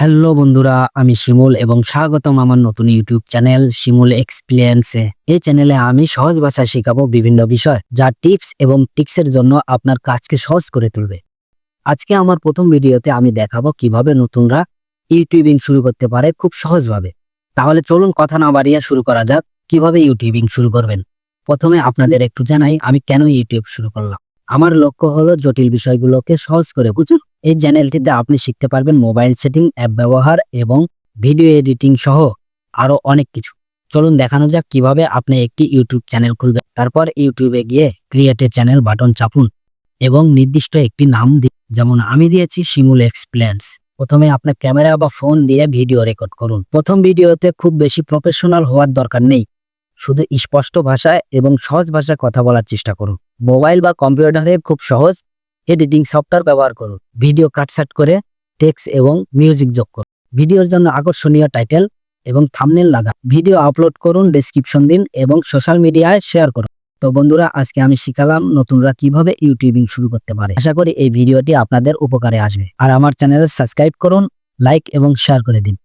Hello বন্ধুরা, আমি শিমুল এবং স্বাগতম আমার নতুন ইউটিউব চ্যানেল শিমুল এক্সপিরিয়েন্সে। এই চ্যানেলে আমি সহজ ভাষায় শেখাবো বিভিন্ন বিষয় যা টিপস এবং ট্রিক্সের জন্য আপনার কাজকে সহজ করে তুলবে। আজকে আমার প্রথম ভিডিওতে আমি দেখাবো কিভাবে নতুনরা ইউটিউবিং শুরু করতে পারে খুব সহজভাবে। তাহলে চলুন কথা না বাড়িয়ে শুরু করা যাক। কিভাবে ইউটিউবিং শুরু করবেন? প্রথমে আপনাদের একটু জানাই আমি কেন ইউটিউব শুরু করলাম। আমার লক্ষ্য হলো জটিল বিষয়গুলোকে সহজ করে বুঝুন। এই চ্যানেলটিতে আপনি শিখতে পারবেন মোবাইল সেটিং, অ্যাপ ব্যবহার এবং ভিডিও এডিটিং সহ আরো অনেক কিছু। চলুন দেখানো যাক কিভাবে আপনি একটি ইউটিউব চ্যানেল খুলবেন। তারপর ইউটিউবে গিয়ে ক্রিয়েট এ চ্যানেল বাটন চাপুন এবং নির্দিষ্ট একটি নাম দিন। যেমন আমি দিয়েছি শিমুল এক্সপ্লেন্স। প্রথমে আপনার ক্যামেরা বা ফোন দিয়ে ভিডিও রেকর্ড করুন। প্রথম ভিডিওতে খুব বেশি প্রফেশনাল হওয়ার দরকার নেই, শুধু স্পষ্ট ভাষায় এবং সহজ ভাষায় কথা বলার চেষ্টা করুন। মোবাইল বা কম্পিউটারে খুব সহজ এডিটিং সফটওয়্যার ব্যবহার করুন। ভিডিও কাটসাট করে টেক্সট এবং মিউজিক যোগ করুন। ভিডিওর জন্য আকর্ষণীয় টাইটেল এবং থাম্বনেল লাগান। ভিডিও আপলোড করুন, ডেসক্রিপশন দিন এবং সোশ্যাল মিডিয়ায় শেয়ার করুন। তো বন্ধুরা, আজকে আমি শিখালাম নতুনরা কিভাবে ইউটিউবিং শুরু করতে পারে। আশা করি এই ভিডিওটি আপনাদের উপকারে আসবে। আর আমার চ্যানেল সাবস্ক্রাইব করুন, লাইক এবং শেয়ার করে দিন।